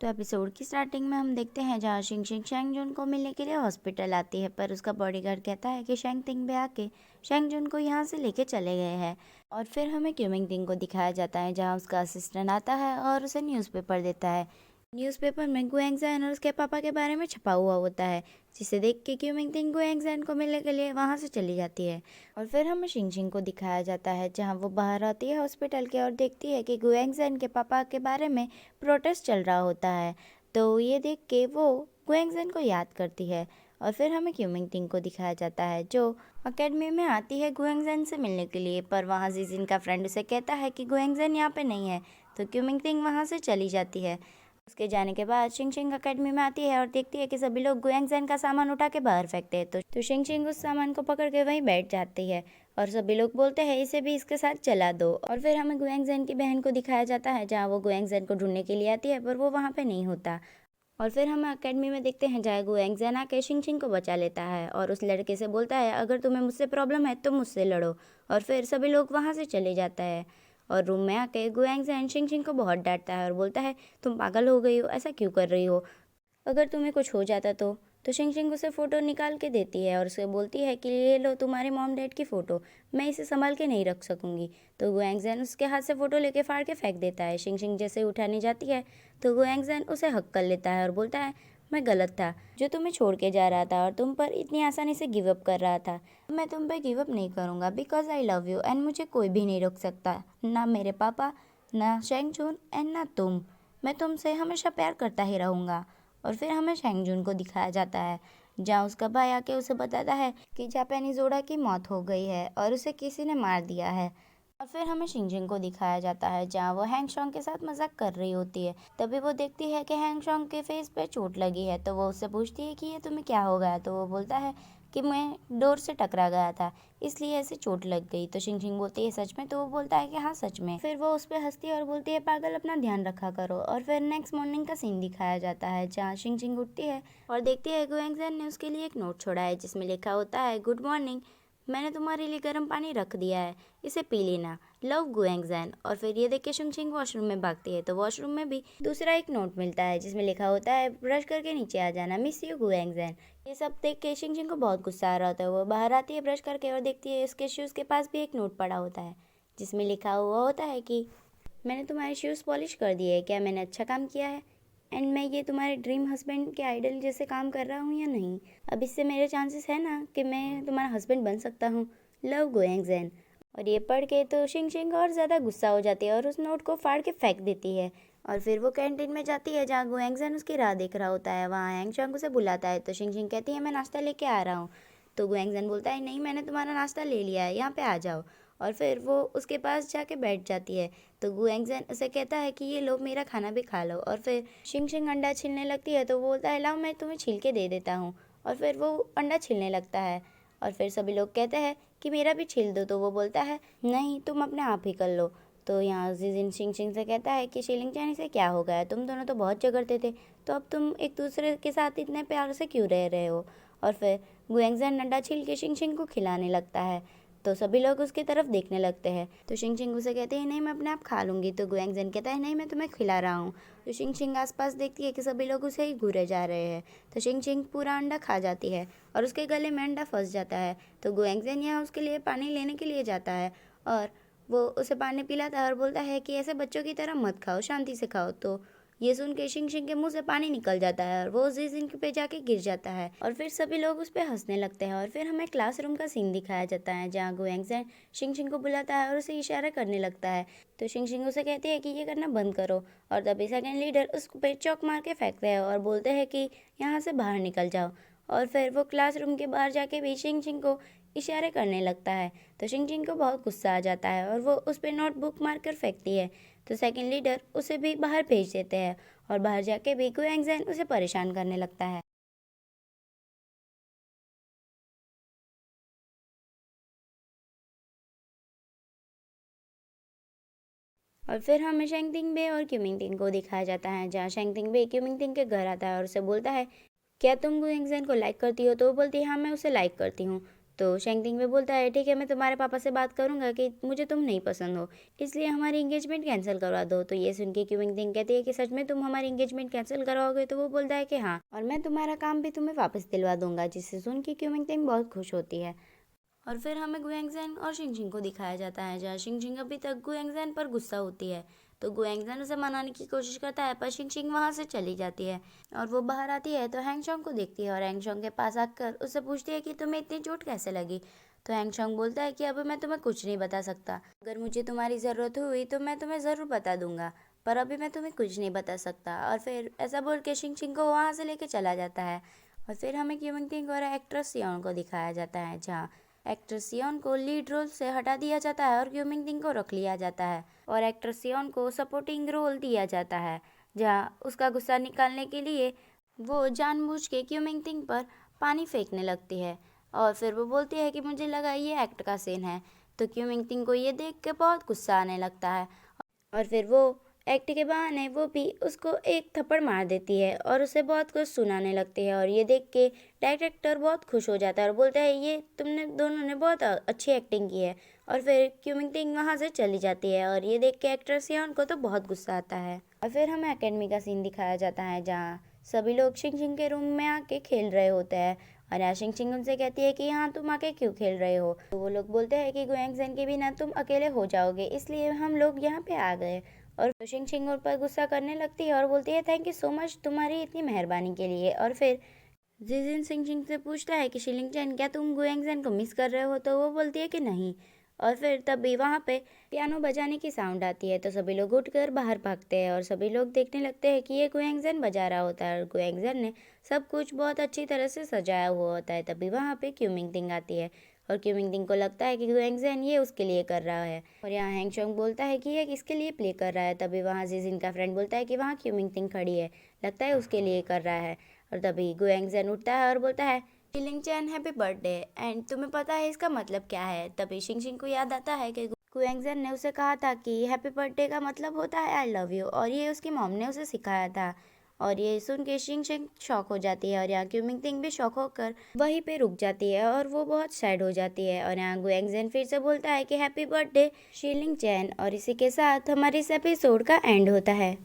तो एपिसोड की स्टार्टिंग में हम देखते हैं जहाँ शिंग शिंग शैंग जुन को मिलने के लिए हॉस्पिटल आती है, पर उसका बॉडीगार्ड कहता है कि शैंग तिंग बे आके शैंग जुन को यहाँ से लेके चले गए हैं। और फिर हमें क्यूमिंग तिंग को दिखाया जाता है जहाँ उसका असिस्टेंट आता है और उसे न्यूज़पेपर देता है। न्यूज़पेपर में गुएंगजैन और उसके पापा के बारे में छपा हुआ होता है, जिसे देख के क्यूमिंग तिंग गुएंगजैन को मिलने के लिए वहाँ से चली जाती है। और फिर हमें शिंग शिंग को दिखाया जाता है जहाँ वो बाहर आती है हॉस्पिटल के और देखती है कि गुएंगजैन के पापा के बारे में प्रोटेस्ट चल रहा होता है। तो ये देख के वो गुएंगजन को याद करती है। और फिर हमें क्यूमिंग तिंग को दिखाया जाता है जो अकेडमी में आती है गुएंगजन से मिलने के लिए, पर वहाँ जिजिन का फ्रेंड उसे कहता है कि गुएंगजन यहाँ पे नहीं है। तो क्यूमिंग तिंग वहाँ से चली जाती है। उसके जाने के बाद शिंग शिंग अकेडमी में आती है और देखती है कि सभी लोग गुएंगजन का सामान उठा के बाहर फेंकते हैं। तो शिंग शिंग उस सामान को पकड़ के वहीं बैठ जाती है और सभी लोग बोलते हैं इसे भी इसके साथ चला दो। और फिर हमें गुएंगजन की बहन को दिखाया जाता है जहाँ वो गुएंगजन को ढूंढने के लिए आती है, पर वो वहाँ पे नहीं होता। और फिर हम अकेडमी में देखते हैं जहाँ गुएंगजन आके शिंग शिंग को बचा लेता है और उस लड़के से बोलता है अगर तुम्हें मुझसे प्रॉब्लम है तो मुझसे लड़ो। और फिर सभी लोग वहाँ से चले जाता है और रूम में आके गुएंगजन शिंग शिंग को बहुत डांटता है और बोलता है तुम पागल हो गई हो, ऐसा क्यों कर रही हो, अगर तुम्हें कुछ हो जाता तो शिंग शिंग उसे फ़ोटो निकाल के देती है और उसे बोलती है कि ये लो तुम्हारे मॉम डैड की फ़ोटो, मैं इसे संभाल के नहीं रख सकूंगी। तो गुएंगजन उसके हाथ से फ़ोटो लेके फाड़ के फेंक देता है। शिंग शिंग जैसे उठाने जाती है तो गुएंगजन उसे हक कर लेता है और बोलता है मैं गलत था जो तुम्हें छोड़ के जा रहा था और तुम पर इतनी आसानी से गिव अप कर रहा था। मैं तुम पे गिव अप नहीं करूँगा because I love you and मुझे कोई भी नहीं रोक सकता, ना मेरे पापा, ना शेंग चून एंड ना तुम। मैं तुमसे हमेशा प्यार करता ही रहूँगा। और फिर हमें शेंगजून को दिखाया जाता है जहाँ उसका भाई आके उसे बताता है कि जापानी जोड़ा की मौत हो गई है और उसे किसी ने मार दिया है। और फिर हमें शिंगजिंग को दिखाया जाता है जहाँ वो हैंगशोंग के साथ मजाक कर रही होती है। तभी वो देखती है कि हैंगशोंग के फेस पे चोट लगी है, तो वो उससे पूछती है कि ये तुम्हें क्या हो गया। तो वो बोलता है कि मैं डोर से टकरा गया था इसलिए ऐसे चोट लग गई। तो शिंगजिंग बोलती है सच में। तो वो बोलता है कि हाँ सच में। फिर वो उस पर हंसती है और बोलती है पागल अपना ध्यान रखा करो। और फिर नेक्स्ट मॉर्निंग का सीन दिखाया जाता है जहाँ शिंगजिंग उठती है और देखती है गुएंगजन ने उसके लिए एक नोट छोड़ा है जिसमें लिखा होता है गुड मॉर्निंग, मैंने तुम्हारे लिए गर्म पानी रख दिया है, इसे पी लेना, लव गुएंगजैन। और फिर ये देख के शिंग वॉशरूम में भागती है तो वॉशरूम में भी दूसरा एक नोट मिलता है जिसमें लिखा होता है ब्रश करके नीचे आ जाना, मिस यू गुएंगजैन। ये सब देख के शिंग को बहुत गुस्सा आ रहा होता है। वो बाहर आती है ब्रश करके और देखती है उसके शूज़ के पास भी एक नोट पड़ा होता है जिसमें लिखा हुआ होता है कि मैंने तुम्हारे शूज़ पॉलिश कर दिए, क्या मैंने अच्छा काम किया है एंड मैं ये तुम्हारे ड्रीम हस्बैंड के आइडल जैसे काम कर रहा हूँ या नहीं। अब इससे मेरे चांसेस है ना कि मैं तुम्हारा हस्बैंड बन सकता हूँ, लव गोएंगजैन। और ये पढ़ के तो शिंग शिंग और ज़्यादा गुस्सा हो जाती है और उस नोट को फाड़ के फेंक देती है। और फिर वो कैंटीन में जाती है जहाँ गुएंगजैन उसकी राह देख रहा होता है। वहाँ हैंगशॉन्ग उसे बुलाता है तो शिंग शिंग कहती है मैं नाश्ता लेके आ रहा हूँ। तो गुएंगजैन बोलता है नहीं मैंने तुम्हारा नाश्ता ले लिया है, यहाँ पे आ जाओ। और फिर वो उसके पास जाके बैठ जाती है तो गुएंगजैन उसे कहता है कि ये लो मेरा खाना भी खा लो। और फिर शिंग शिंग अंडा छीलने लगती है तो वो बोलता है लाओ मैं तुम्हें छील के दे देता हूँ। और फिर वो अंडा छीलने लगता है और फिर सभी लोग कहते हैं कि मेरा भी छील दो। तो वो बोलता है नहीं तुम अपने आप ही कर लो। तो यहाँ जिजिन शिंग शिंग से कहता है कि शिलिंग चानी से क्या हो गया, तुम दोनों तो बहुत झगड़ते थे, तो अब तुम एक दूसरे के साथ इतने प्यार से क्यों रह रहे हो। और फिर गुएंगजैन अंडा छील के शिंग शिंग को खिलाने लगता है तो सभी लोग उसकी तरफ देखने लगते हैं। तो शिंग शिंग उसे कहते हैं नहीं मैं अपने आप खा लूँगी। तो गुएंगजैन कहता है नहीं मैं तुम्हें खिला रहा हूँ। तो शिंग शिंग आसपास देखती है कि सभी लोग उसे ही घूरे जा रहे हैं तो शिंग शिंग पूरा अंडा खा जाती है और उसके गले में अंडा फंस जाता है। तो गुएंगजैन यहाँ उसके लिए पानी लेने के लिए जाता है और वो उसे पानी पिलाता है और बोलता है कि ऐसे बच्चों की तरह मत खाओ, शांति से खाओ। तो ये सुन के शिंग शिंग के मुंह से पानी निकल जाता है और वो जिजिन पे जाके गिर जाता है और फिर सभी लोग उस पर हंसने लगते हैं। और फिर हमें क्लासरूम का सीन दिखाया जाता है जहाँ गुएंगजैन शिंग शिंग को बुलाता है और उसे इशारा करने लगता है। तो शिंग शिंग उसे कहती है कि ये करना बंद करो और तभी सेकंड लीडर उस पे चौक मार के फेंकते हैं और बोलते हैं कि यहाँ से बाहर निकल जाओ। और फिर वो क्लासरूम के बाहर जाके भी शिंग शिंग को इशारे करने लगता है तो शिंग शिंग को बहुत गुस्सा आ जाता है और वो उस पर नोटबुक मार कर फेंकती है। तो सेकंड लीडर उसे भी बाहर भेज देते हैं और बाहर जाके भी गुएंगजैन उसे परेशान करने लगता है। और फिर हमें शेंगतिंग बे और क्यूमिंगटिंग को दिखाया जाता है जहाँ शेंगतिंग बे क्यूमिंगटिंग के घर आता है और उसे बोलता है क्या तुम गुएंगजैन को लाइक करती हो। तो वो बोलती है हाँ मैं उसे लाइक करती हूँ। तो शेंगटिंग भी बोलता है ठीक है, मैं तुम्हारे पापा से बात करूंगा कि मुझे तुम नहीं पसंद हो, इसलिए हमारी इंगेजमेंट कैंसिल करवा दो। तो ये सुन के क्यूमिंगटिंग कहती है कि सच में तुम हमारी इंगेजमेंट कैंसिल करवाओगे? तो वो बोलता है कि हाँ, और मैं तुम्हारा काम भी तुम्हें वापस दिलवा दूंगा, जिससे सुन के क्यूमिंगटिंग बहुत खुश होती है। और फिर हमें गुएंगजेन और शिंगशिंग को दिखाया जाता है, जहाँ शिंगशिंग अभी तक गुएंगजेन पर गुस्सा होती है। तो गुएंगजेन उसे मनाने की कोशिश करता है, पर शिंगशिंग वहाँ से चली जाती है और वो बाहर आती है तो हैंगशोंग को देखती है और हैंगशोंग के पास आकर उससे पूछती है कि तुम्हें इतनी चोट कैसे लगी। तो हैंगशोंग बोलता है कि अब मैं तुम्हें कुछ नहीं बता सकता, अगर मुझे तुम्हारी ज़रूरत हुई तो मैं तुम्हें ज़रूर बता दूंगा, पर अभी मैं तुम्हें कुछ नहीं बता सकता। और फिर ऐसा बोल के शिंगशिंग को वहाँ से लेके चला जाता है। और फिर हमें क्यूमिंगटिंग और एक्ट्रेस सियोन को दिखाया जाता है, जहाँ एक्टर सियोन को लीड रोल से हटा दिया जाता है और क्यूमिंगटिंग को रख लिया जाता है और एक्टर सियोन को सपोर्टिंग रोल दिया जाता है, जहाँ उसका गुस्सा निकालने के लिए वो जानबूझ के क्यूमिंगटिंग पर पानी फेंकने लगती है। और फिर वो बोलती है कि मुझे लगा ये एक्ट का सीन है। तो क्यूमिंगटिंग को ये देख के बहुत गुस्सा आने लगता है और फिर वो एक्ट के बहाने वो भी उसको एक थप्पड़ मार देती है और उसे बहुत कुछ सुनाने लगती है। और ये देख के डायरेक्टर बहुत खुश हो जाता है और बोलता है ये तुमने दोनों ने बहुत अच्छी एक्टिंग की है। और फिर क्यूमिंगटिंग वहाँ से चली जाती है और ये देख के एक्टर सियोन को तो बहुत गुस्सा आता है। और फिर हमें एकेडमी का सीन दिखाया जाता है, जहाँ सभी लोग शिंगशिंग के रूम में आके खेल रहे होते हैं और यहाँ शिंगशिंग उनसे कहती है कि यहाँ तुम आके क्यों खेल रहे हो। तो वो लोग बोलते हैं कि गुएंगजेन के बिना तुम अकेले हो जाओगे, इसलिए हम लोग यहाँ पे आ गए। और शिंगशिंग उन पर गुस्सा करने लगती है और बोलती है थैंक यू सो मच तुम्हारी इतनी मेहरबानी के लिए। और फिर जिजिन शिंगशिंग से पूछता है कि शिलिंगचैन क्या तुम गुएंगजेन को मिस कर रहे हो? तो वो बोलती है कि नहीं। और फिर तभी वहाँ पे पियानो बजाने की साउंड आती है, तो सभी लोग उठकर बाहर भागते हैं और सभी लोग देखने लगते हैं कि ये गुएंगजेन बजा रहा होता है और गुएंगजेन ने सब कुछ बहुत अच्छी तरह से सजाया हुआ होता है। तभी वहाँ पे क्यूमिंगटिंग आती है और क्यूमिंगटिंग को लगता है कि गुएंगजेन ये उसके लिए कर रहा है और यहाँ हैंगशोंग बोलता है कि ये किसके लिए प्ले कर रहा है। तभी वहाँ जिजिन का फ्रेंड बोलता है कि वहाँ क्यूमिंगटिंग खड़ी है, लगता है उसके लिए कर रहा है। और तभी गुएंगजेन उठता है और बोलता है शिलिंगचैन हैप्पी बर्थडे एंड तुम्हें पता है इसका मतलब क्या है? तभी शिंगशिंग को याद आता है कि गुएंगजेन ने उसे कहा था कि हैप्पी बर्थडे का मतलब होता है आई लव यू, और ये उसकी मॉम ने उसे सिखाया था। और ये सुन के शिंगशिंग शॉक हो जाती है और यहाँ क्यूमिंगटिंग भी शॉक होकर वहीं पे रुक जाती है और वो बहुत सैड हो जाती है। और यहाँ गुएंगजेन फिर से बोलता है कि हैप्पी बर्थडे शिलिंगचैन, और इसी के साथ हमारे इस एपिसोड का एंड होता है।